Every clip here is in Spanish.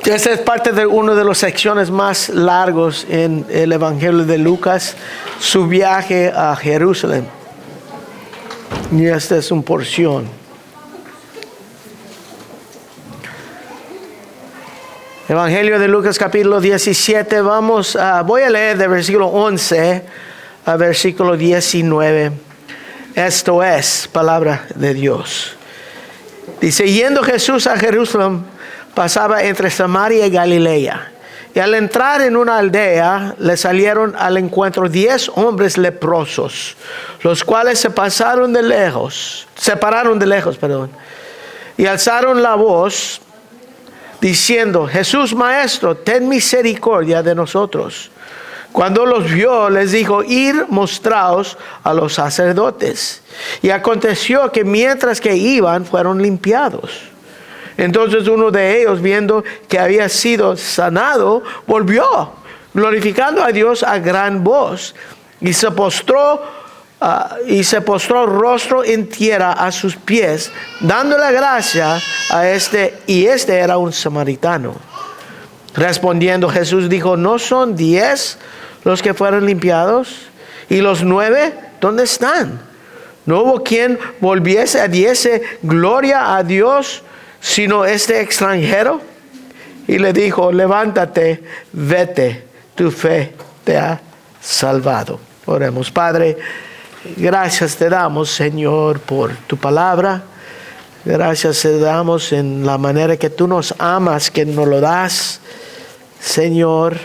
Esta es parte de una de las secciones más largos en el Evangelio de Lucas, su viaje a Jerusalén. Y esta es una porción. Evangelio de Lucas capítulo 17, voy a leer de versículo 11 a versículo 19. Esto es palabra de Dios. Dice, yendo Jesús a Jerusalén, pasaba entre Samaria y Galilea. Y al entrar en una aldea, le salieron al encuentro 10 hombres leprosos, los cuales se separaron de lejos, y alzaron la voz, diciendo, Jesús Maestro, ten misericordia de nosotros. Cuando los vio, les dijo, id mostraos a los sacerdotes. Y aconteció que mientras que iban, fueron limpiados. Entonces uno de ellos, viendo que había sido sanado, volvió, glorificando a Dios a gran voz, y se postró rostro en tierra a sus pies, dándole gracia a y este era un samaritano. Respondiendo Jesús dijo, ¿no son 10 los que fueron limpiados? ¿Y los 9 dónde están? ¿No hubo quien volviese a diese gloria a Dios, sino este extranjero? Y le dijo, levántate, vete, tu fe te ha salvado. Oremos. Padre, gracias te damos, Señor, por tu palabra. Gracias te damos en la manera que tú nos amas, que nos lo das. Señor,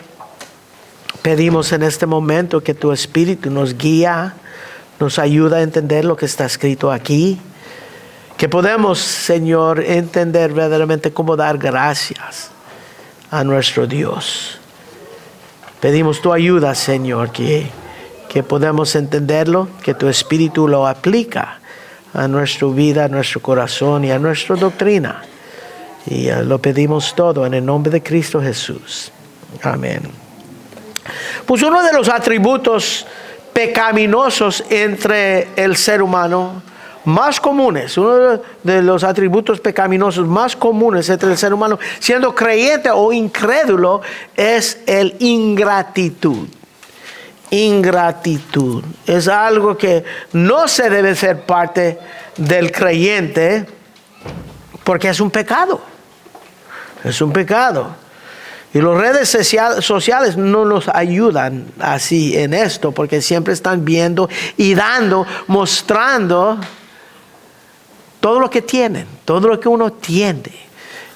pedimos en este momento que tu Espíritu nos guía, nos ayuda a entender lo que está escrito aquí. Que podemos, Señor, entender verdaderamente cómo dar gracias a nuestro Dios. Pedimos tu ayuda, Señor, que podamos entenderlo, que tu Espíritu lo aplica a nuestra vida, a nuestro corazón y a nuestra doctrina. Y lo pedimos todo en el nombre de Cristo Jesús. Amén. Pues uno de los atributos pecaminosos entre el ser humano, más comunes, uno de los atributos pecaminosos más comunes entre el ser humano, siendo creyente o incrédulo, es el ingratitud. Ingratitud es algo que no se debe ser parte del creyente porque es un pecado. Es un pecado. Y las redes sociales no nos ayudan así en esto, porque siempre están viendo y dando, mostrando todo lo que tienen, todo lo que uno tiene.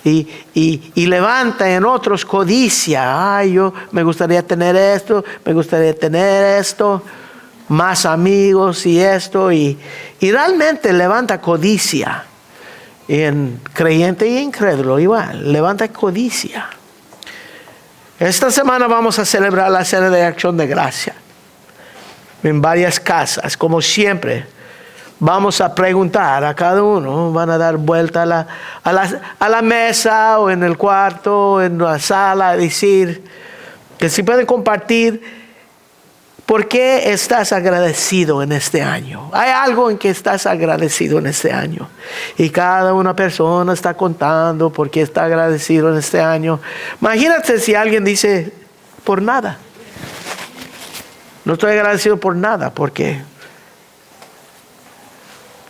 Y levanta en otros codicia. Ay, yo me gustaría tener esto, más amigos y esto. Y realmente levanta codicia. En creyente y incrédulo igual, levanta codicia. Esta semana vamos a celebrar la cena de acción de gracia en varias casas, como siempre. Vamos a preguntar a cada uno, van a dar vuelta a la mesa o en el cuarto o en la sala, a decir que si pueden compartir por qué estás agradecido en este año. Hay algo en que estás agradecido en este año. Y cada una persona está contando por qué está agradecido en este año. Imagínate si alguien dice, por nada. No estoy agradecido por nada, porque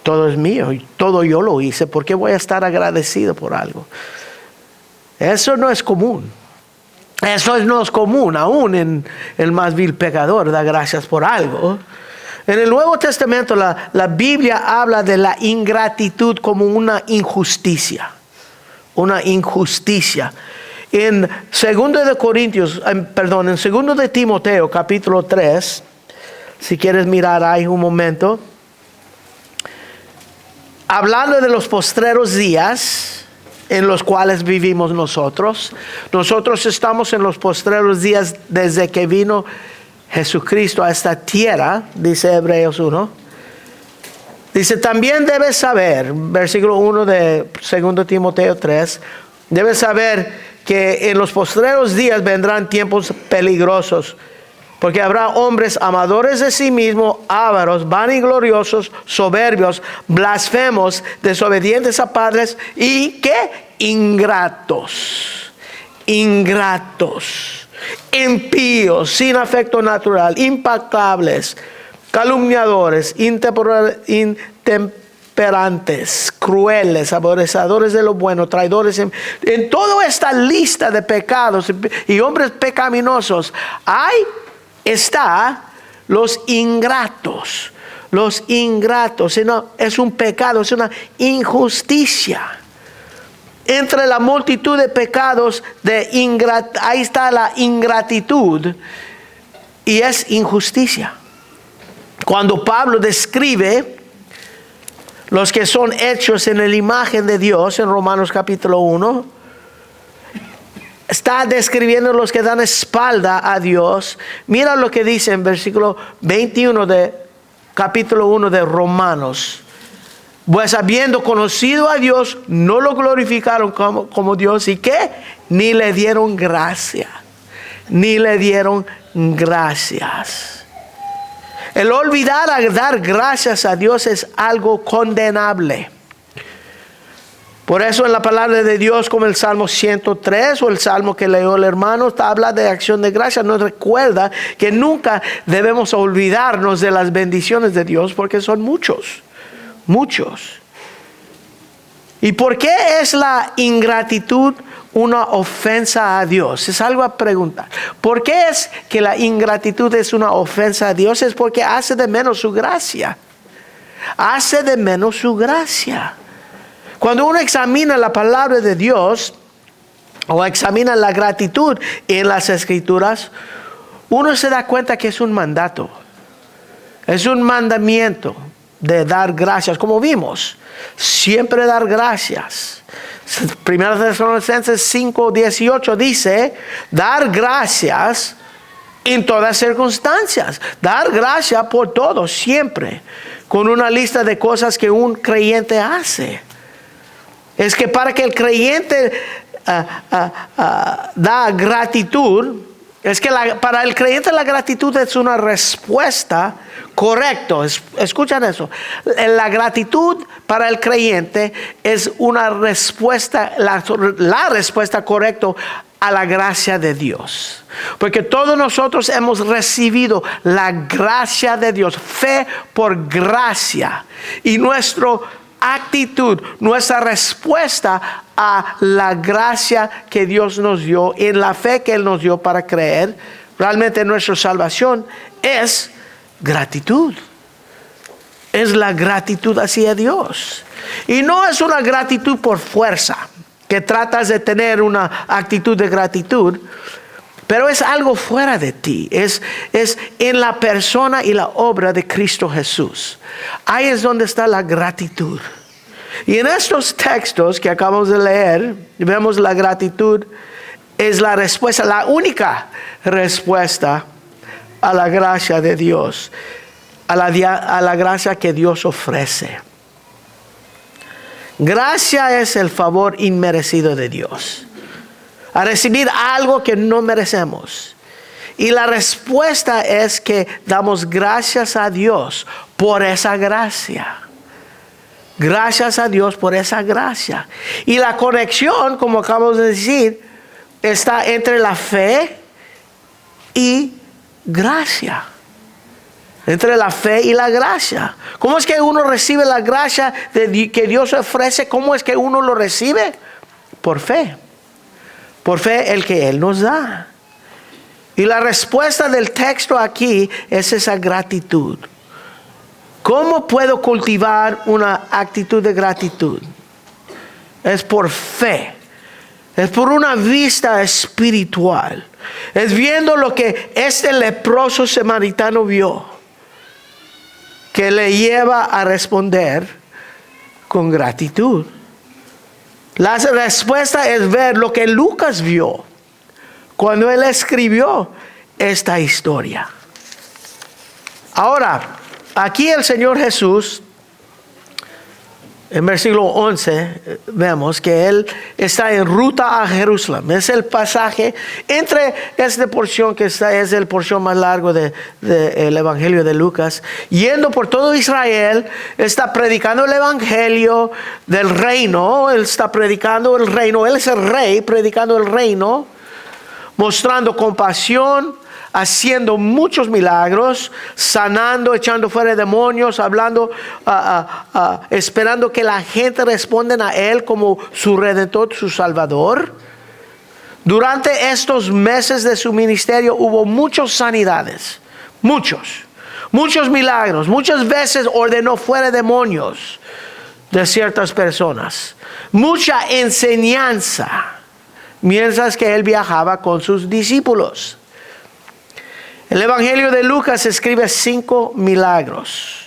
todo es mío y todo yo lo hice. ¿Por qué voy a estar agradecido por algo? Eso no es común. Eso no es común, aún en el más vil pecador da gracias por algo. En el Nuevo Testamento la Biblia habla de la ingratitud como una injusticia. Una injusticia. En 2 de Timoteo capítulo 3, si quieres mirar ahí un momento, hablando de los postreros días en los cuales vivimos nosotros. Nosotros estamos en los postreros días desde que vino Jesucristo a esta tierra, dice Hebreos 1. Dice, también debes saber, versículo 1 de 2 Timoteo 3, debes saber que en los postreros días vendrán tiempos peligrosos, porque habrá hombres amadores de sí mismos, ávaros, vanagloriosos, soberbios, blasfemos, desobedientes a padres y ¿qué? Ingratos. ingratos, impíos, sin afecto natural, implacables, calumniadores, intemperantes, crueles, aborrecedores de lo bueno, traidores. En toda esta lista de pecados y hombres pecaminosos, está los ingratos. Los ingratos, es un pecado, es una injusticia. Entre la multitud de pecados, ahí está la ingratitud y es injusticia. Cuando Pablo describe los que son hechos en la imagen de Dios en Romanos capítulo 1, está describiendo los que dan espalda a Dios. Mira lo que dice en versículo 21 de capítulo 1 de Romanos. Pues habiendo conocido a Dios, no lo glorificaron como Dios. ¿Y qué? Ni le dieron gracia. Ni le dieron gracias. El olvidar a dar gracias a Dios es algo condenable. Por eso en la palabra de Dios, como el Salmo 103 o el Salmo que leyó el hermano, habla de acción de gracias. Nos recuerda que nunca debemos olvidarnos de las bendiciones de Dios, porque son muchos. ¿Y por qué es la ingratitud una ofensa a Dios? Es algo a preguntar. ¿Por qué es que la ingratitud es una ofensa a Dios? Es porque hace de menos su gracia. Hace de menos su gracia. Cuando uno examina la palabra de Dios o examina la gratitud en las Escrituras, uno se da cuenta que es un mandato. Es un mandamiento de dar gracias, como vimos. Siempre dar gracias. 1 Tesalonicenses 5:18 dice, dar gracias en todas circunstancias. Dar gracias por todo, siempre. Con una lista de cosas que un creyente hace. Es que para que el creyente da gratitud, es que para el creyente la gratitud es una respuesta correcta. Escuchan eso. La gratitud para el creyente es una respuesta, la respuesta correcta a la gracia de Dios. Porque todos nosotros hemos recibido la gracia de Dios, fe por gracia. Y nuestra actitud, nuestra respuesta a la gracia que Dios nos dio, en la fe que Él nos dio para creer realmente en nuestra salvación, es gratitud. Es la gratitud hacia Dios. Y no es una gratitud por fuerza, que tratas de tener una actitud de gratitud, pero es algo fuera de ti. Es en la persona y la obra de Cristo Jesús. Ahí es donde está la gratitud. Y en estos textos que acabamos de leer, vemos la gratitud es la respuesta, la única respuesta a la gracia de Dios, a la gracia que Dios ofrece. Gracia es el favor inmerecido de Dios, a recibir algo que no merecemos. Y la respuesta es que damos gracias a Dios por esa gracia. Gracias a Dios por esa gracia. Y la conexión, como acabamos de decir, está entre la fe y gracia. Entre la fe y la gracia. ¿Cómo es que uno recibe la gracia que Dios ofrece? ¿Cómo es que uno lo recibe? Por fe. Por fe el que Él nos da. Y la respuesta del texto aquí es esa gratitud. ¿Cómo puedo cultivar una actitud de gratitud? Es por fe. Es por una vista espiritual. Es viendo lo que este leproso samaritano vio, que le lleva a responder con gratitud. La respuesta es ver lo que Lucas vio cuando él escribió esta historia. Ahora, aquí el Señor Jesús, en versículo 11, vemos que Él está en ruta a Jerusalén. Es el pasaje entre esta porción que es el porción más largo del Evangelio de Lucas. Yendo por todo Israel, está predicando el Evangelio del reino. Él está predicando el reino. Él es el rey predicando el reino. mostrando compasión, haciendo muchos milagros, sanando, echando fuera demonios, hablando, esperando que la gente responda a Él como su Redentor, su Salvador. Durante estos meses de su ministerio hubo muchas sanidades, muchos milagros. Muchas veces ordenó fuera demonios de ciertas personas. Mucha enseñanza mientras que Él viajaba con sus discípulos. El Evangelio de Lucas escribe 5 milagros.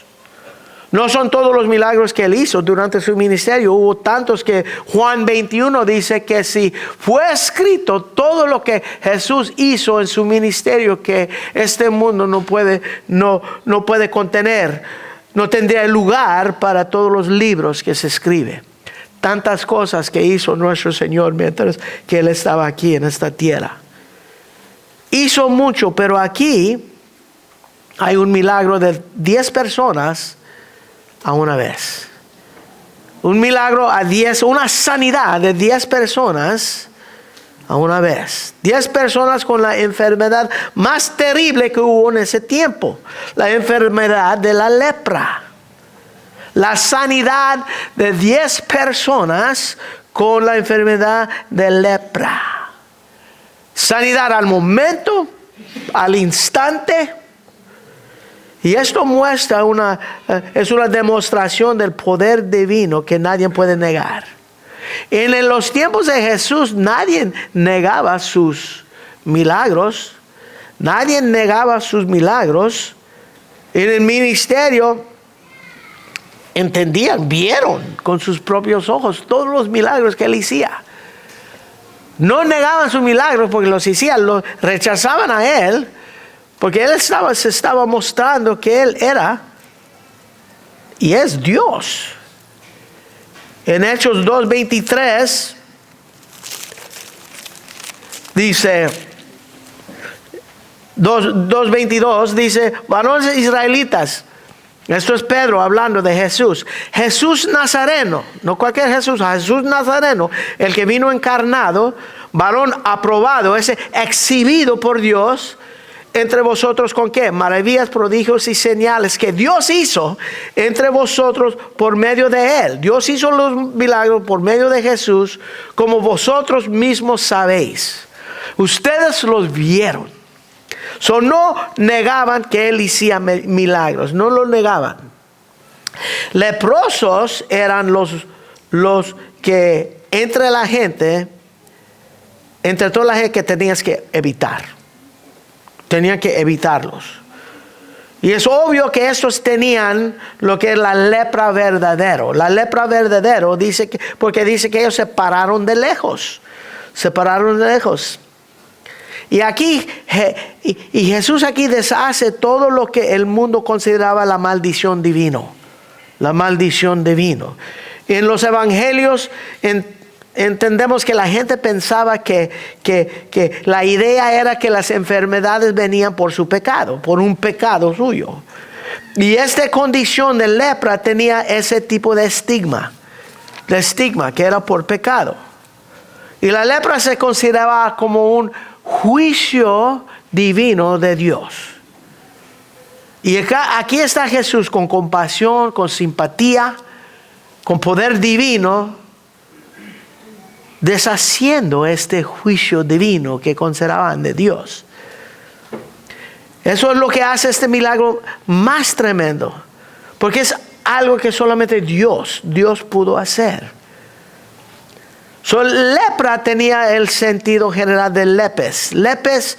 No son todos los milagros que Él hizo durante su ministerio. Hubo tantos que Juan 21 dice que si fue escrito todo lo que Jesús hizo en su ministerio, que este mundo no puede contener, no tendría lugar para todos los libros que se escriben. Tantas cosas que hizo nuestro Señor mientras que Él estaba aquí en esta tierra. Hizo mucho, pero aquí hay un milagro de 10 personas a una vez. Un milagro a 10, una sanidad de 10 personas a una vez. 10 personas con la enfermedad más terrible que hubo en ese tiempo. La enfermedad de la lepra. La sanidad de 10 personas con la enfermedad de lepra. Sanidad al momento, al instante. Y esto muestra es una demostración del poder divino que nadie puede negar. En los tiempos de Jesús nadie negaba sus milagros. Nadie negaba sus milagros. En el ministerio entendían, vieron con sus propios ojos todos los milagros que Él hacía. No negaban sus milagros porque los hacían, los rechazaban a Él, porque Él se estaba mostrando que Él era y es Dios. En Hechos 2:23 dice, 2:22 dice, varones israelitas. Esto es Pedro hablando de Jesús. Jesús Nazareno, no cualquier Jesús, Jesús Nazareno, el que vino encarnado, varón aprobado, ese exhibido por Dios entre vosotros con qué? Maravillas, prodigios y señales que Dios hizo entre vosotros por medio de Él. Dios hizo los milagros por medio de Jesús, como vosotros mismos sabéis. Ustedes los vieron. No negaban que Él hacía milagros, no lo negaban. Leprosos eran los que entre la gente, entre toda la gente que tenías que evitar. Tenían que evitarlos. Y es obvio que estos tenían lo que es la lepra verdadero. La lepra verdadero porque dice que ellos se pararon de lejos. Se pararon de lejos. Y aquí, y Jesús aquí deshace todo lo que el mundo consideraba la maldición divina. La maldición divina. En los evangelios entendemos que la gente pensaba que la idea era que las enfermedades venían por su pecado, por un pecado suyo. Y esta condición de lepra tenía ese tipo de estigma que era por pecado. Y la lepra se consideraba como un juicio divino de Dios. Y aquí está Jesús con compasión, con simpatía, con poder divino, deshaciendo este juicio divino que consideraban de Dios. Eso es lo que hace este milagro más tremendo, porque es algo que solamente Dios pudo hacer. Lepra tenía el sentido general de lepes. Lepes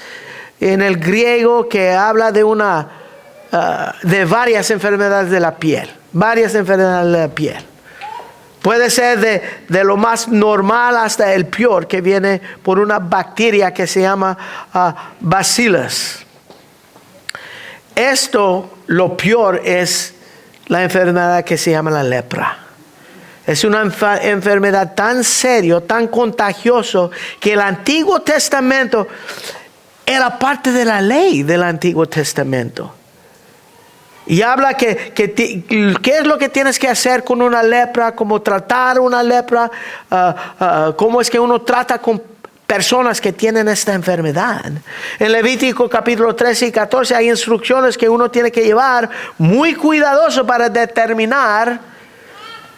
en el griego que habla de varias enfermedades de la piel. Varias enfermedades de la piel. Puede ser de lo más normal hasta el peor, que viene por una bacteria que se llama bacillus. Lo peor es la enfermedad que se llama la lepra. Es una enfermedad tan seria, tan contagiosa, que el Antiguo Testamento era parte de la ley del Antiguo Testamento. Y habla qué es lo que tienes que hacer con una lepra, cómo tratar una lepra, cómo es que uno trata con personas que tienen esta enfermedad. En Levítico capítulo 13 y 14 hay instrucciones que uno tiene que llevar muy cuidadoso para determinar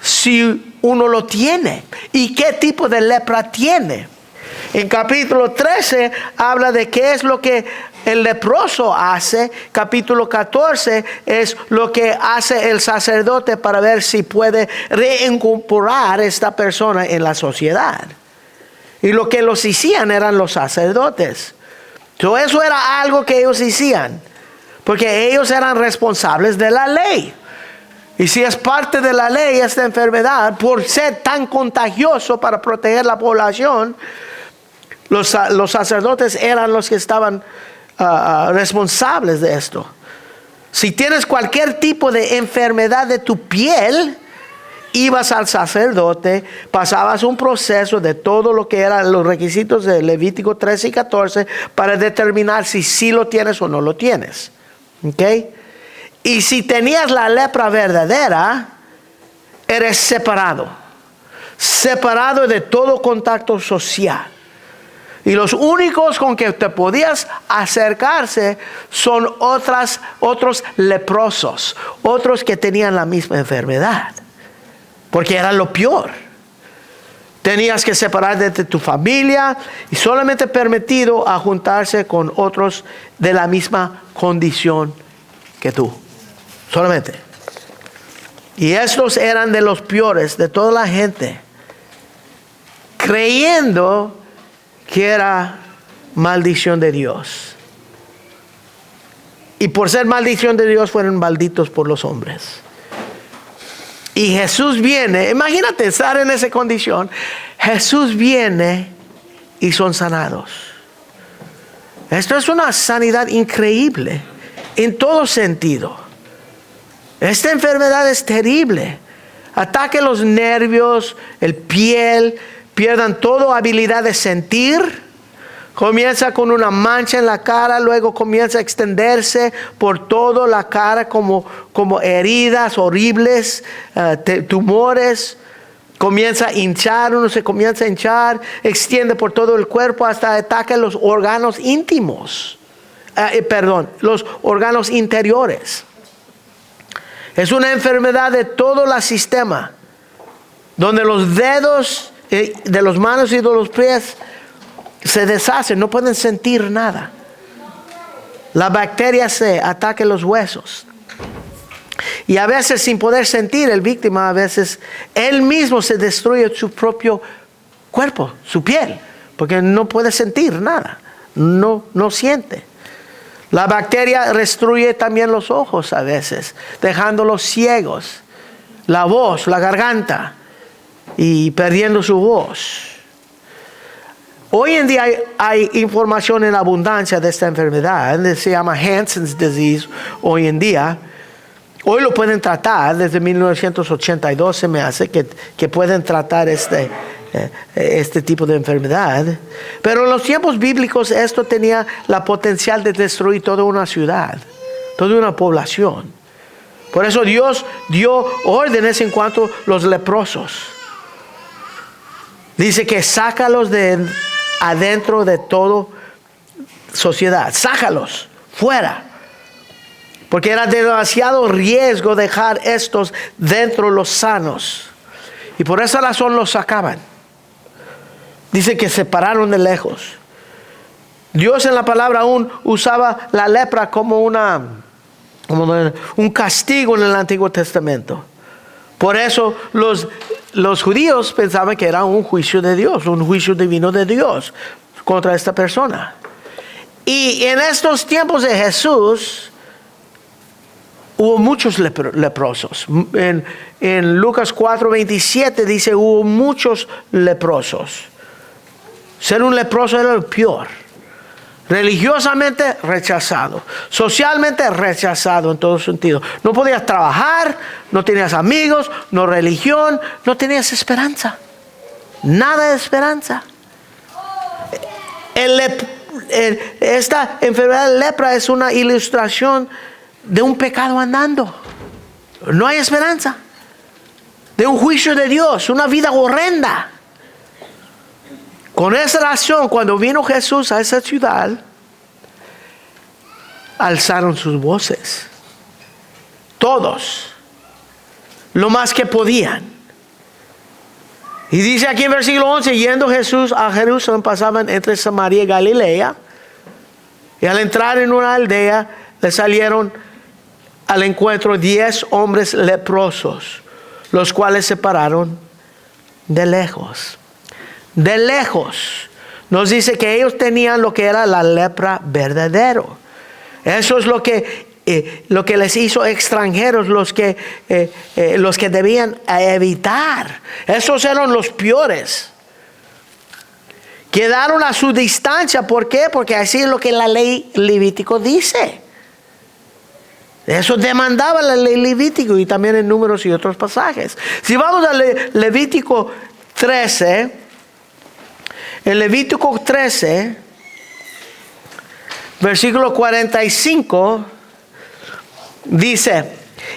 si uno lo tiene y qué tipo de lepra tiene. En capítulo 13 habla de qué es lo que el leproso hace. Capítulo 14 es lo que hace el sacerdote para ver si puede reincorporar a esta persona en la sociedad. Y lo que los hacían eran los sacerdotes. Entonces, eso era algo que ellos hacían, porque ellos eran responsables de la ley. Y si es parte de la ley esta enfermedad, por ser tan contagioso para proteger la población, los sacerdotes eran los que estaban responsables de esto. Si tienes cualquier tipo de enfermedad de tu piel, ibas al sacerdote, pasabas un proceso de todo lo que eran los requisitos de Levítico 13 y 14 para determinar si sí lo tienes o no lo tienes. ¿Ok? Y si tenías la lepra verdadera, eres separado de todo contacto social. Y los únicos con que te podías acercarse son otros leprosos, otros que tenían la misma enfermedad. Porque era lo peor. Tenías que separarte de tu familia y solamente permitido a juntarse con otros de la misma condición que tú. Solamente. Y estos eran de los peores de toda la gente, creyendo que era maldición de Dios. Y por ser maldición de Dios fueron malditos por los hombres. Y Jesús viene, imagínate estar en esa condición. Jesús viene y son sanados. Esto es una sanidad increíble en todo sentido. Esta enfermedad es terrible. Ataca los nervios, el piel, pierdan toda habilidad de sentir. Comienza con una mancha en la cara, luego comienza a extenderse por toda la cara como heridas horribles, tumores. Comienza a hinchar, uno se comienza a hinchar, extiende por todo el cuerpo hasta ataca los órganos íntimos. Los órganos interiores. Es una enfermedad de todo el sistema, donde los dedos de las manos y de los pies se deshacen, no pueden sentir nada. La bacteria se ataca los huesos. Y a veces sin poder sentir, el víctima a veces él mismo se destruye su propio cuerpo, su piel, porque no puede sentir nada, no siente. La bacteria destruye también los ojos a veces, dejándolos ciegos, la voz, la garganta y perdiendo su voz. Hoy en día hay información en abundancia de esta enfermedad, se llama Hansen's disease hoy en día. Hoy lo pueden tratar, desde 1982 se me hace que pueden tratar este tipo de enfermedad. Pero en los tiempos bíblicos esto tenía la potencial de destruir toda una ciudad, toda una población. Por eso Dios dio órdenes en cuanto a los leprosos. Dice que sácalos de adentro de toda sociedad, sácalos fuera. Porque era demasiado riesgo dejar estos dentro los sanos. Y por esa razón los sacaban. Dice que se pararon de lejos. Dios en la palabra aún usaba la lepra como un castigo en el Antiguo Testamento. Por eso los judíos pensaban que era un juicio de Dios, un juicio divino de Dios contra esta persona. Y en estos tiempos de Jesús hubo muchos leprosos. En Lucas 4:27 dice hubo muchos leprosos. Ser un leproso era lo peor. Religiosamente rechazado, socialmente rechazado en todo sentido. No podías trabajar, no tenías amigos, no religión, no tenías esperanza. Nada de esperanza. Esta enfermedad de lepra es una ilustración de un pecado andando. No hay esperanza. De un juicio de Dios, una vida horrenda. Con esa razón, cuando vino Jesús a esa ciudad, alzaron sus voces. Todos. Lo más que podían. Y dice aquí en versículo 11, yendo Jesús a Jerusalén, pasaban entre Samaria y Galilea. Y al entrar en una aldea, le salieron al encuentro 10 hombres leprosos, los cuales se pararon de lejos. De lejos. Nos dice que ellos tenían lo que era la lepra verdadero. Eso es lo que les hizo extranjeros, los que debían evitar. Esos eran los peores. Quedaron a su distancia. ¿Por qué? Porque así es lo que la ley Levítico dice. Eso demandaba la ley Levítico y también en Números y otros pasajes. Si vamos a Levítico 13, en Levítico 13, versículo 45, dice: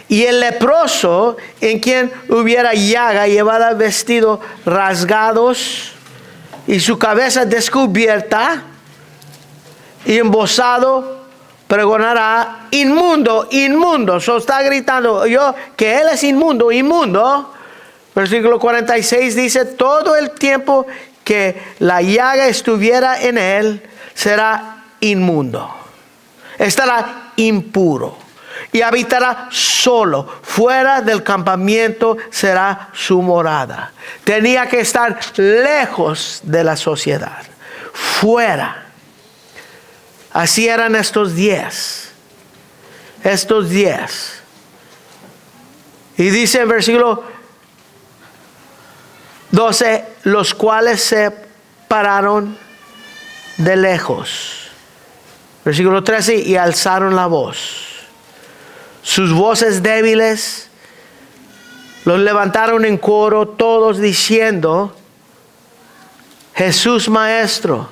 y el leproso en quien hubiera llaga llevara vestidos rasgados y su cabeza descubierta y embosado, pregonará: inmundo, inmundo. So está gritando que él es inmundo, inmundo. Versículo 46 dice: todo el tiempo que la llaga estuviera en él, será inmundo. Estará impuro. Y habitará solo. Fuera del campamento será su morada. Tenía que estar lejos de la sociedad. Fuera. Así eran estos 10. Estos 10. Y dice en versículo 12, los cuales se pararon de lejos. Versículo 13, y alzaron la voz. Sus voces débiles los levantaron en coro, todos diciendo: Jesús Maestro,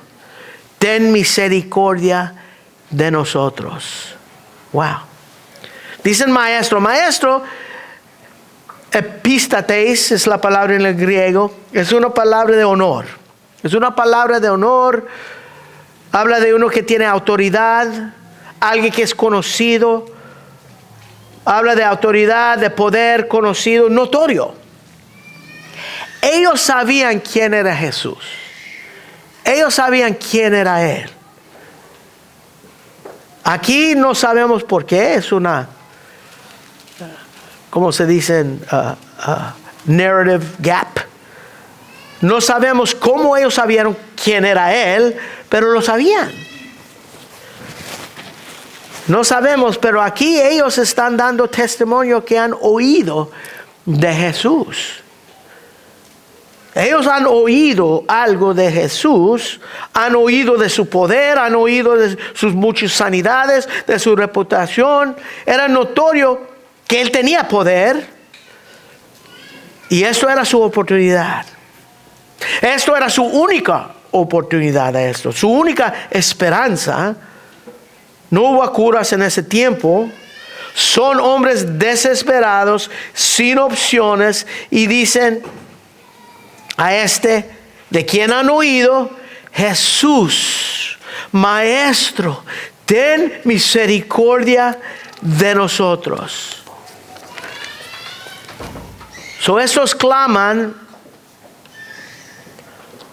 ten misericordia de nosotros. Wow. Dicen maestro. Maestro, epístates es la palabra en el griego. Es una palabra de honor. Es una palabra de honor. Habla de uno que tiene autoridad, alguien que es conocido. Habla de autoridad, de poder, conocido, notorio. Ellos sabían quién era Jesús. Ellos sabían quién era Él. Aquí no sabemos por qué. Es una, ¿cómo se dice? Narrative gap. No sabemos cómo ellos sabían quién era Él, pero lo sabían. No sabemos, pero aquí ellos están dando testimonio que han oído de Jesús. Ellos han oído algo de Jesús, han oído de su poder, han oído de sus muchas sanidades, de su reputación. Era notorio que Él tenía poder y esto era su oportunidad. Esto era su única oportunidad a esto, su única esperanza. No hubo curas en ese tiempo. Son hombres desesperados, sin opciones, y dicen a de quien han oído: Jesús, Maestro, ten misericordia de nosotros. Estos claman,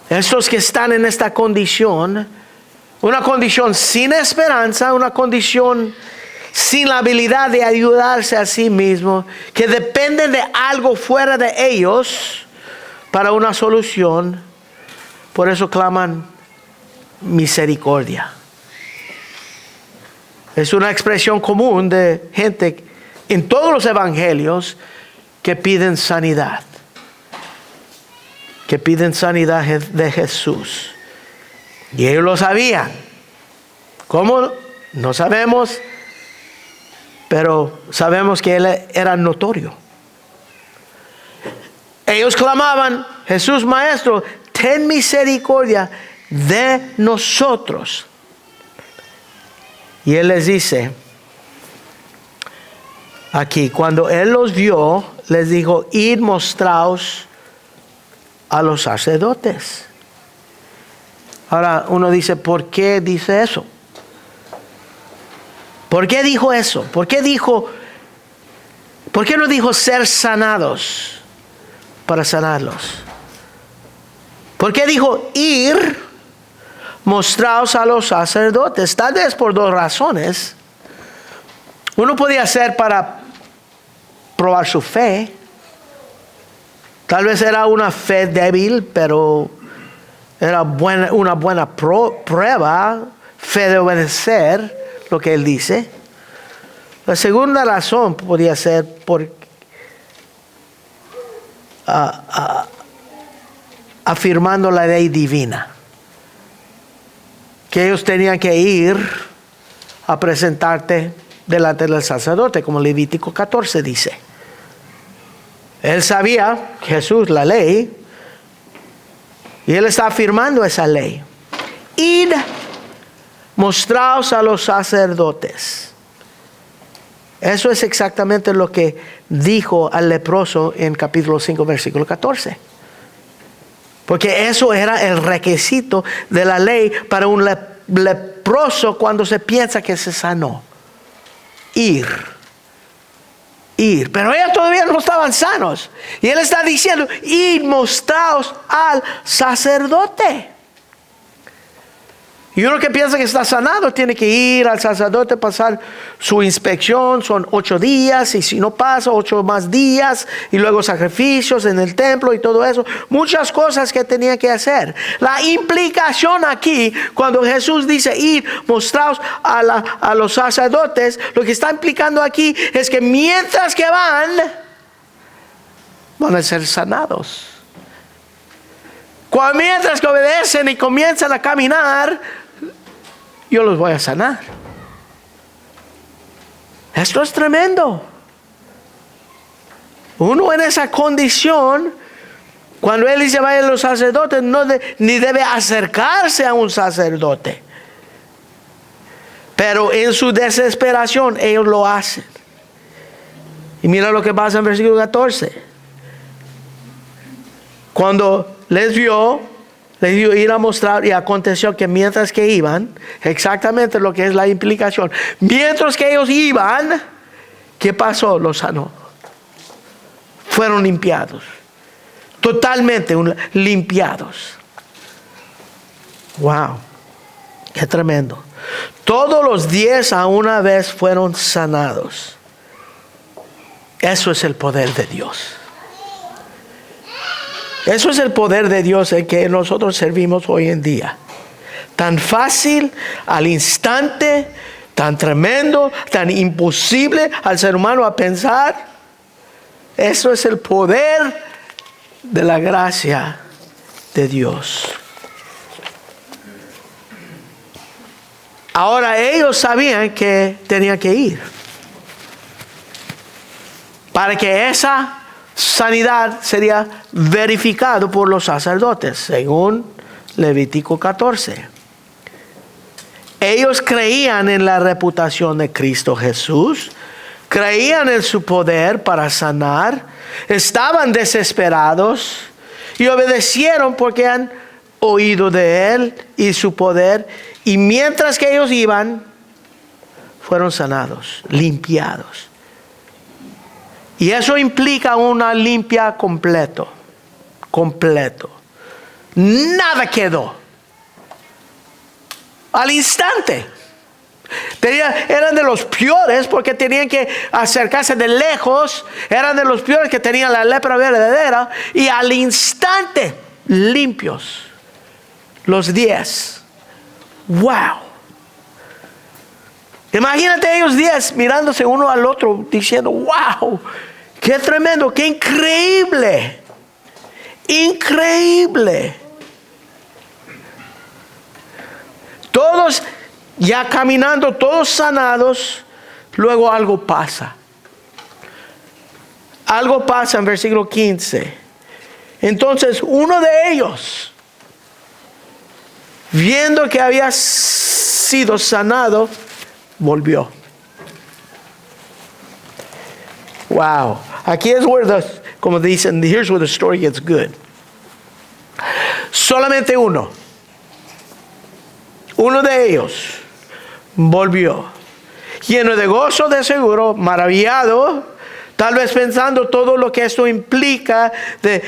estos que están en esta condición, una condición sin esperanza, una condición sin la habilidad de ayudarse a sí mismo, que dependen de algo fuera de ellos para una solución. Por eso claman misericordia. Es una expresión común de gente en todos los evangelios que piden sanidad. Que piden sanidad de Jesús. Y ellos lo sabían. ¿Cómo? No sabemos. Pero sabemos que Él era notorio. Ellos clamaban: Jesús Maestro, ten misericordia de nosotros. Y Él les dice aquí, cuando Él los vio, les dijo: id mostraos a los sacerdotes. Ahora uno dice, ¿por qué dice eso? ¿Por qué dijo eso? ¿Por qué no dijo ser sanados para sanarlos? ¿Por qué dijo ir, mostraos a los sacerdotes? Tal vez por dos razones. Uno podía ser para probar su fe. Tal vez era una fe débil, pero era una buena prueba, fe de obedecer lo que él dice. La segunda razón podría ser por afirmando la ley divina, que ellos tenían que ir a presentarte delante del sacerdote, como Levítico 14 dice. Él sabía, Jesús, la ley, y él está afirmando esa ley. Id, mostraos a los sacerdotes. Eso es exactamente lo que dijo al leproso en capítulo 5, versículo 14. Porque eso era el requisito de la ley para un leproso cuando se piensa que se sanó. Ir. Pero ellos todavía no estaban sanos. Y él está diciendo, id, mostraos al sacerdote. Y uno que piensa que está sanado tiene que ir al sacerdote, pasar su inspección, son 8 días, y si no pasa, 8 más días, y luego sacrificios en el templo y todo eso. Muchas cosas que tenía que hacer. La implicación aquí, cuando Jesús dice ir, mostraos a los sacerdotes, lo que está implicando aquí es que mientras que van a ser sanados. Mientras que obedecen y comienzan a caminar, yo los voy a sanar. Esto es tremendo. Uno en esa condición, cuando él dice vayan los sacerdotes, ni debe acercarse a un sacerdote. Pero en su desesperación ellos lo hacen. Y mira lo que pasa en versículo 14. Cuando les dio ir a mostrar, y aconteció que mientras que iban, exactamente lo que es la implicación, mientras que ellos iban, ¿qué pasó? Los sanó. Fueron limpiados. Totalmente limpiados. Wow. Qué tremendo. Todos los 10 a una vez fueron sanados. Eso es el poder de Dios. Eso es el poder de Dios en que nosotros servimos hoy en día. Tan fácil, al instante, tan tremendo, tan imposible al ser humano a pensar. Eso es el poder de la gracia de Dios. Ahora ellos sabían que tenían que ir. Para que esa sanidad sería verificado por los sacerdotes, según Levítico 14. Ellos creían en la reputación de Cristo Jesús, creían en su poder para sanar, estaban desesperados y obedecieron porque han oído de Él y su poder, y mientras que ellos iban, fueron sanados, limpiados. Y eso implica una limpia completo. Nada quedó. Al instante. Eran de los peores porque tenían que acercarse de lejos. Eran de los peores que tenían la lepra verdadera. Y al instante, limpios. Los 10. ¡Wow! Imagínate ellos 10 mirándose uno al otro diciendo, wow, qué tremendo, qué increíble. Increíble. Todos ya caminando, todos sanados, luego algo pasa. Algo pasa en versículo 15. Entonces uno de ellos, viendo que había sido sanado, volvió. Wow. Aquí es como dicen, here's where the story gets good. Solamente uno. Uno de ellos volvió, lleno de gozo, de seguro, maravillado, tal vez pensando todo lo que esto implica,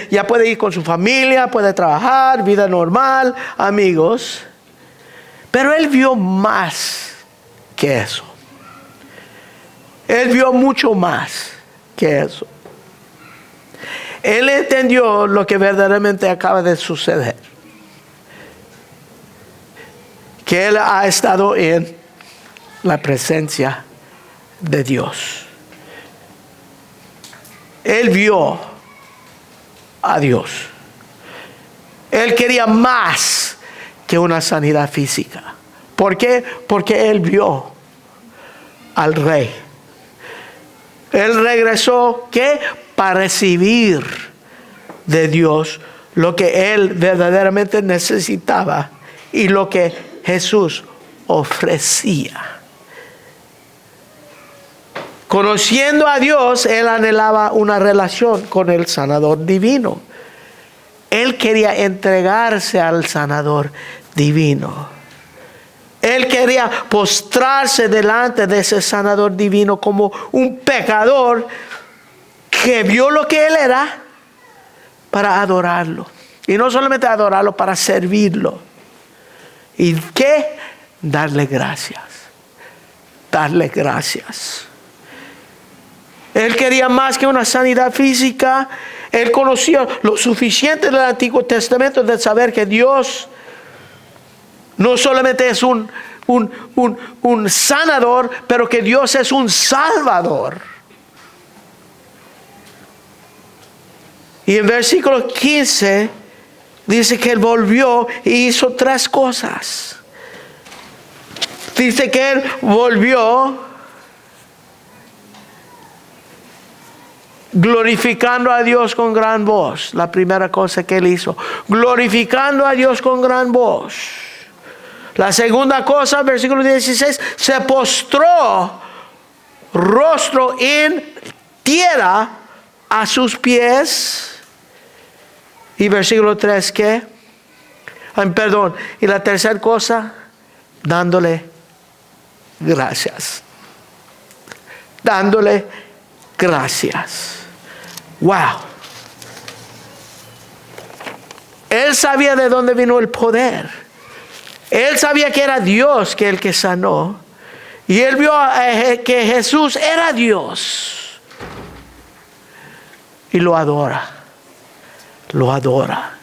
ya puede ir con su familia, puede trabajar, vida normal, amigos. Pero él vio más que eso. Él vio mucho más que eso. Él entendió lo que verdaderamente acaba de suceder. Que él ha estado en la presencia de Dios. Él vio a Dios. Él quería más que una sanidad física. ¿Por qué? Porque él vio al Rey. Él regresó, ¿qué? Para recibir de Dios lo que él verdaderamente necesitaba y lo que Jesús ofrecía. Conociendo a Dios, él anhelaba una relación con el sanador divino. Él quería entregarse al sanador divino. Él quería postrarse delante de ese sanador divino como un pecador que vio lo que él era para adorarlo. Y no solamente adorarlo, para servirlo. ¿Y qué? Darle gracias. Darle gracias. Él quería más que una sanidad física. Él conocía lo suficiente del Antiguo Testamento de saber que Dios no solamente es un sanador, pero que Dios es un salvador. Y en versículo 15 dice que él volvió y hizo 3 cosas. Dice que él volvió glorificando a Dios con gran voz. La primera cosa que él hizo, glorificando a Dios con gran voz. La segunda cosa, versículo 16, se postró rostro en tierra a sus pies. Y versículo 3, ¿qué? Perdón. Y la tercera cosa, dándole gracias. Dándole gracias. Wow. Él sabía de dónde vino el poder. Él sabía que era Dios el que sanó. Y él vio que Jesús era Dios. Y lo adora. Lo adora.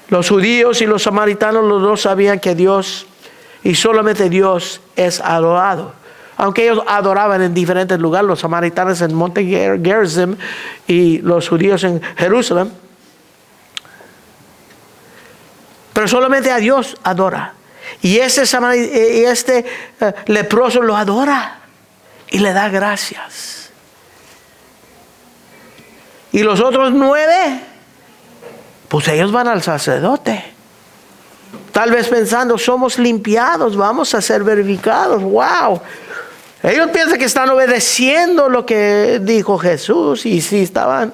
Los judíos y los samaritanos los dos sabían que Dios y solamente Dios es adorado. Aunque ellos adoraban en diferentes lugares, los samaritanos en Monte Gerizim y los judíos en Jerusalén. Pero solamente a Dios adora. Y este leproso lo adora y le da gracias. Y los otros 9, pues ellos van al sacerdote. Tal vez pensando, somos limpiados, vamos a ser verificados. ¡Wow! Ellos piensan que están obedeciendo lo que dijo Jesús. Y sí están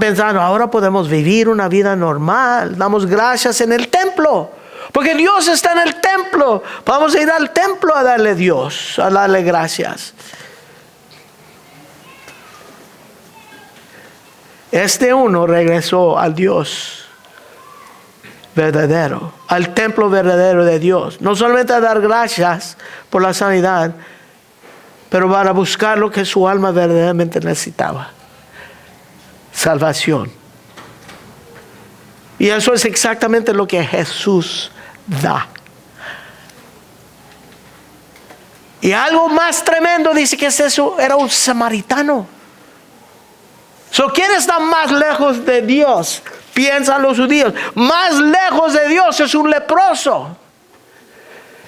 pensando, ahora podemos vivir una vida normal. Damos gracias en el templo. Porque Dios está en el templo. Vamos a ir al templo a darle a darle gracias. Este uno regresó al Dios verdadero, al templo verdadero de Dios. No solamente a dar gracias por la sanidad, pero para buscar lo que su alma verdaderamente necesitaba. Salvación. Y eso es exactamente lo que Jesús da. Y algo más tremendo dice que eso era un samaritano. ¿Quién está más lejos de Dios? Piensan los judíos. Más lejos de Dios es un leproso.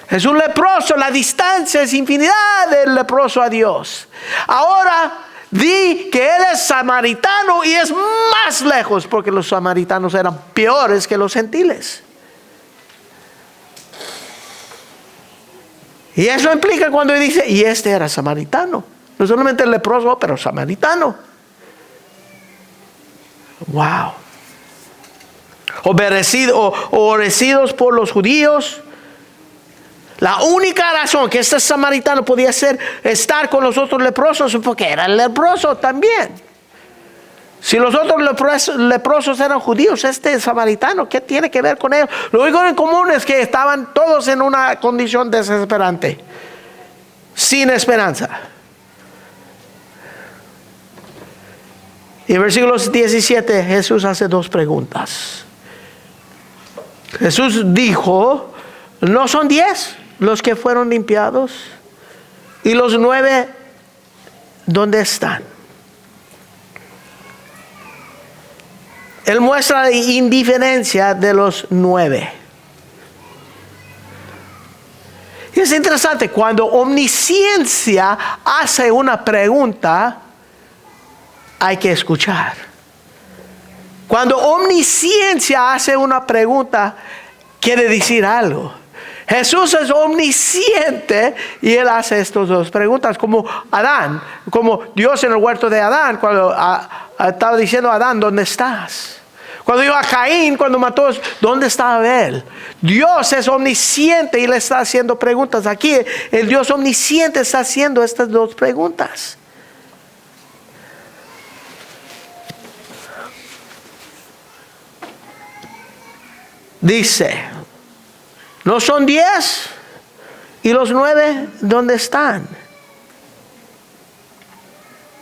Es un leproso. La distancia es infinidad del leproso a Dios. Ahora di que él es samaritano y es más lejos, porque los samaritanos eran peores que los gentiles. Y eso implica cuando dice, y este era samaritano. No solamente leproso, pero samaritano. Wow. obedecidos por los judíos. La única razón que este samaritano podía estar con los otros leprosos es porque era leproso también. Si los otros leprosos eran judíos, este samaritano, ¿qué tiene que ver con ellos? Lo único en común es que estaban todos en una condición desesperante, sin esperanza. Y en versículos 17 Jesús hace dos preguntas. Jesús dijo, ¿no son 10 los que fueron limpiados? ¿Y los 9 dónde están? Él muestra la indiferencia de los 9. Y es interesante, cuando omnisciencia hace una pregunta, hay que escuchar. Cuando omnisciencia hace una pregunta, quiere decir algo. Jesús es omnisciente y Él hace estas dos preguntas, como Adán, como Dios en el huerto de Adán, cuando estaba diciendo a Adán, ¿dónde estás? Cuando dijo a Caín, cuando mató, ¿dónde está Abel? Dios es omnisciente y le está haciendo preguntas. Aquí el Dios omnisciente está haciendo estas dos preguntas. Dice, ¿no son 10? ¿Y los 9 dónde están?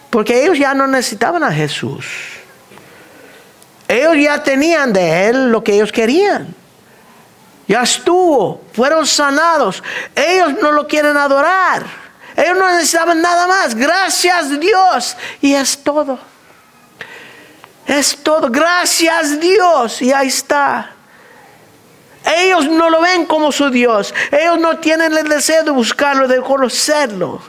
Porque ellos ya no necesitaban a Jesús. Ellos ya tenían de Él lo que ellos querían. Ya estuvo, fueron sanados. Ellos no lo quieren adorar. Ellos no necesitaban nada más. Gracias Dios. Y es todo. Es todo. Gracias Dios. Y ahí está. Ellos no lo ven como su Dios. Ellos no tienen el deseo de buscarlo, de conocerlo.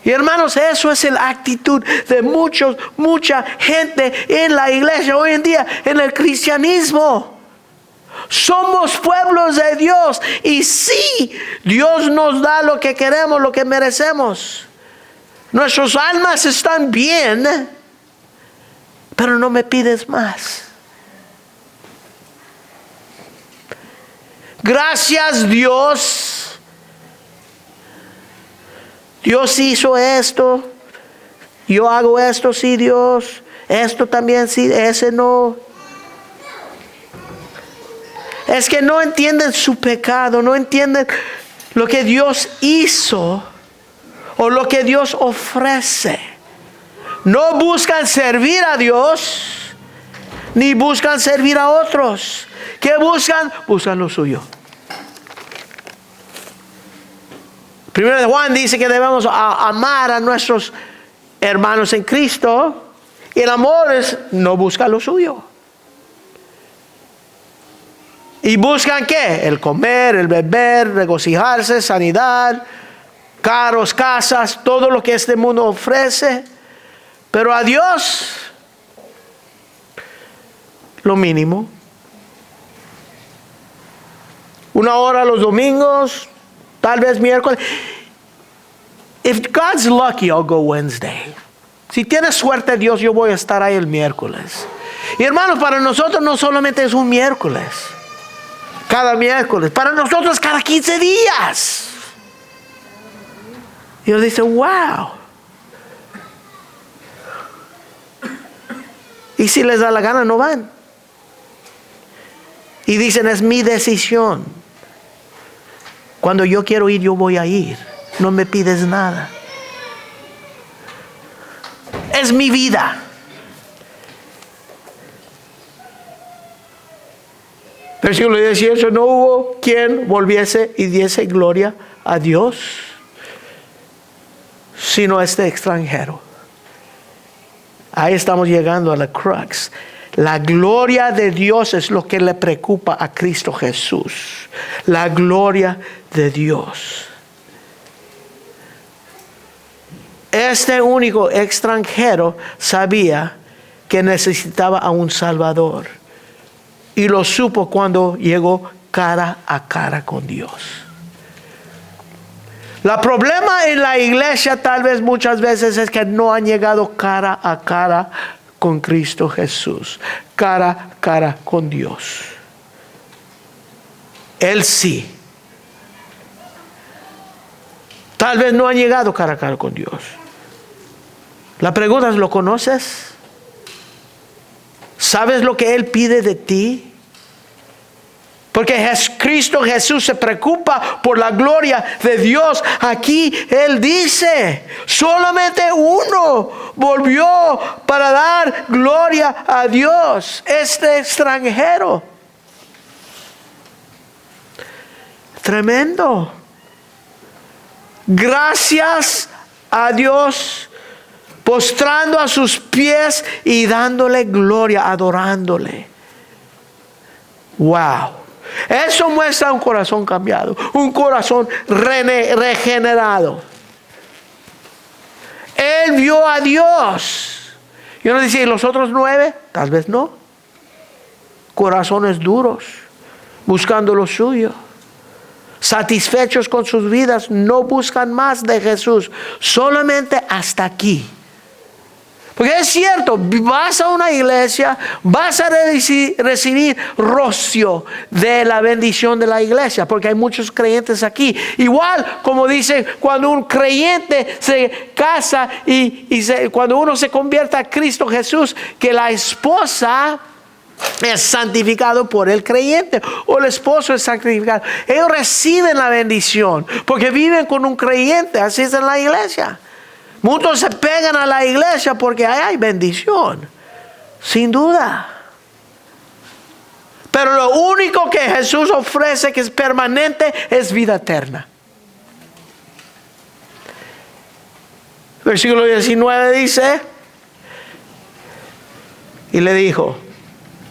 Y hermanos, eso es la actitud de mucha gente en la iglesia hoy en día, en el cristianismo. Somos pueblos de Dios y sí, Dios nos da lo que queremos, lo que merecemos. Nuestras almas están bien, pero no me pides más. Gracias Dios. Dios hizo esto. Yo hago esto, sí Dios. Esto también, sí, ese no. Es que no entienden su pecado, no entienden lo que Dios hizo o lo que Dios ofrece. No buscan servir a Dios, ni buscan servir a otros. ¿Qué buscan? Buscan lo suyo. Primero de Juan dice que debemos amar a nuestros hermanos en Cristo. Y el amor es no busca lo suyo. ¿Y buscan qué? El comer, el beber, regocijarse, sanidad, carros, casas, todo lo que este mundo ofrece. Pero a Dios, lo mínimo. 1 hora los domingos, tal vez miércoles. If God's lucky, I'll go Wednesday. Si tienes suerte Dios, yo voy a estar ahí el miércoles. Y hermanos, para nosotros no solamente es un miércoles. Cada miércoles. Para nosotros cada 15 días. Y uno dice, wow. Y si les da la gana, no van. Y dicen, es mi decisión. Cuando yo quiero ir, yo voy a ir. No me pides nada. Es mi vida. Versículo 18, no hubo quien volviese y diese gloria a Dios, sino este extranjero. Ahí estamos llegando a la crux. La gloria de Dios es lo que le preocupa a Cristo Jesús. La gloria de Dios. Este único extranjero sabía que necesitaba a un Salvador. Y lo supo cuando llegó cara a cara con Dios. El problema en la iglesia tal vez muchas veces es que no han llegado cara a cara con Cristo Jesús, cara a cara con Dios. Él sí. Tal vez no han llegado cara a cara con Dios. La pregunta es, ¿lo conoces? ¿Sabes lo que Él pide de ti? Porque Cristo Jesús se preocupa por la gloria de Dios. Aquí Él dice, solamente uno volvió para dar gloria a Dios, este extranjero. Tremendo. Gracias a Dios, postrando a sus pies y dándole gloria, adorándole. Wow. Eso muestra un corazón cambiado, un corazón regenerado. Él vio a Dios. Y uno dice, ¿y los otros 9? Tal vez no. Corazones duros, buscando lo suyo. Satisfechos con sus vidas, no buscan más de Jesús, solamente hasta aquí. Porque es cierto, vas a una iglesia, vas a recibir rocío de la bendición de la iglesia, porque hay muchos creyentes aquí. Igual como dice, cuando un creyente se casa cuando uno se convierte a Cristo Jesús, que la esposa es santificado por el creyente o el esposo es santificado. Ellos reciben la bendición porque viven con un creyente. Así es en la iglesia. Muchos se pegan a la iglesia porque ahí hay bendición, sin duda. Pero lo único que Jesús ofrece que es permanente es vida eterna. Versículo 19 dice, y le dijo,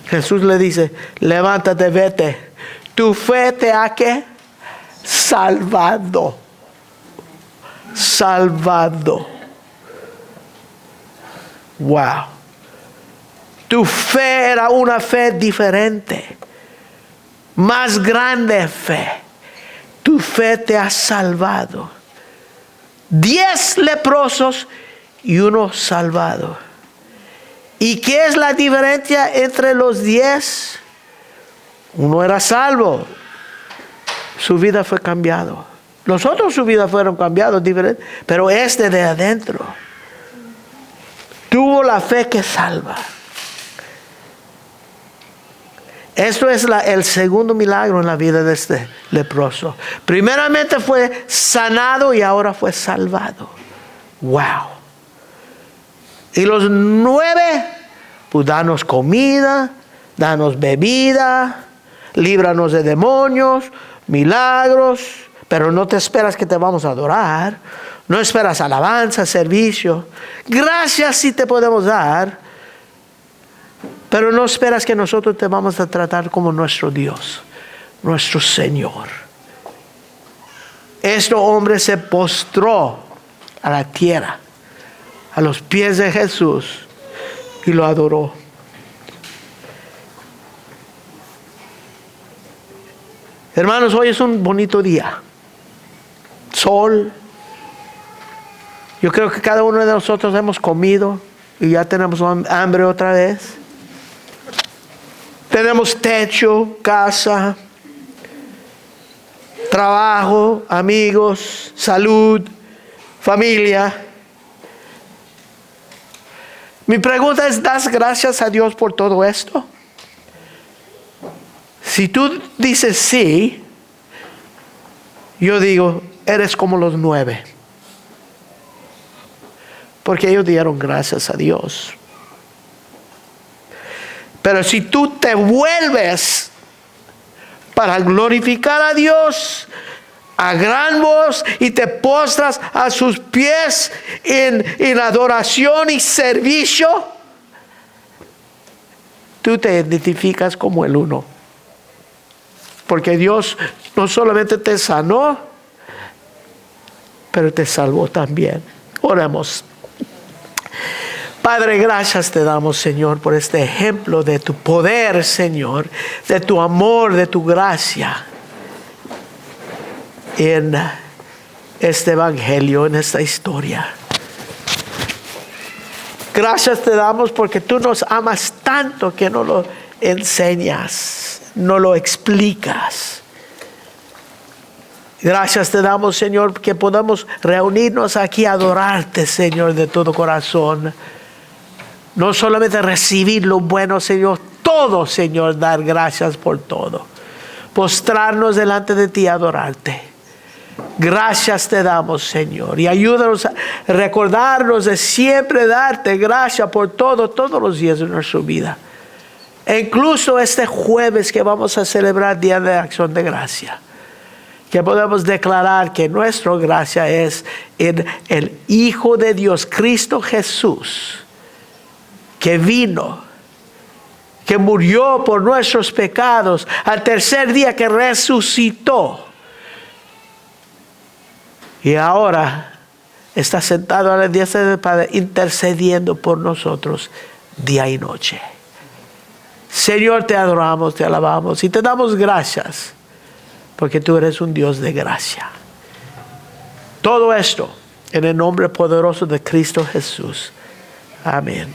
Jesús le dice, levántate, vete, tu fe te ha ¿qué? Salvado. Salvado. Wow. Tu fe era una fe diferente, más grande fe. Tu fe te ha salvado. 10 leprosos y uno salvado. ¿Y qué es la diferencia entre los 10? Uno era salvo, su vida fue cambiada. Los otros su vida fueron cambiados, diferentes, pero este de adentro tuvo la fe que salva. Esto es el segundo milagro en la vida de este leproso. Primeramente fue sanado y ahora fue salvado. Wow. Y los 9, pues danos comida, danos bebida, líbranos de demonios, milagros, pero no te esperas que te vamos a adorar, no esperas alabanza, servicio. Gracias sí te podemos dar, pero no esperas que nosotros te vamos a tratar como nuestro Dios, nuestro Señor. Este hombre se postró a la tierra, a los pies de Jesús, y lo adoró. Hermanos, hoy es un bonito día. Sol. Yo creo que cada uno de nosotros hemos comido y ya tenemos hambre otra vez. Tenemos techo, casa, trabajo, amigos, salud, familia. Mi pregunta es, ¿das gracias a Dios por todo esto? Si tú dices sí, yo digo, eres como los 9. Porque ellos dieron gracias a Dios. Pero si tú te vuelves para glorificar a Dios a gran voz y te postras a sus pies en adoración y servicio, tú te identificas como el uno. Porque Dios no solamente te sanó, pero te salvó también. Oremos. Padre, gracias te damos, Señor, por este ejemplo de tu poder, Señor, de tu amor, de tu gracia en este evangelio, en esta historia. Gracias te damos porque tú nos amas tanto que no lo enseñas, no lo explicas. Gracias te damos, Señor, que podamos reunirnos aquí a adorarte, Señor, de todo corazón. No solamente recibir lo bueno, Señor, todo, Señor, dar gracias por todo. Postrarnos delante de ti, adorarte. Gracias te damos, Señor, y ayúdanos a recordarnos de siempre darte gracias por todo, todos los días de nuestra vida. E incluso este jueves que vamos a celebrar Día de Acción de Gracia. Que podemos declarar que nuestra gracia es en el Hijo de Dios, Cristo Jesús, que vino, que murió por nuestros pecados, al tercer día que resucitó. Y ahora está sentado a la diestra del Padre, intercediendo por nosotros día y noche. Señor, te adoramos, te alabamos y te damos gracias, porque tú eres un Dios de gracia. Todo esto en el nombre poderoso de Cristo Jesús. Amén.